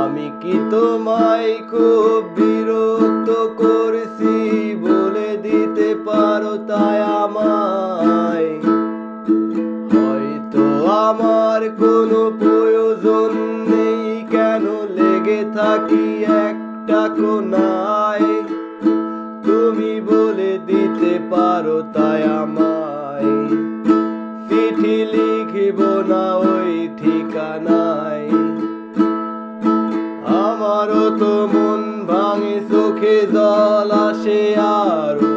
আমি কি তোমায় খুব বিরক্ত করেছি? বলে দিতে পারো তাই আমায়। হয়তো আমার কোনো প্রয়োজন নেই, কেন লেগে থাকি একটা কোনায়। তুমি বলে দিতে পারো তাই আমায়। চিঠি লিখিব না ওই ঠিকানায়। আমারও তো মন ভাঙে, চোখে জল আসে, আর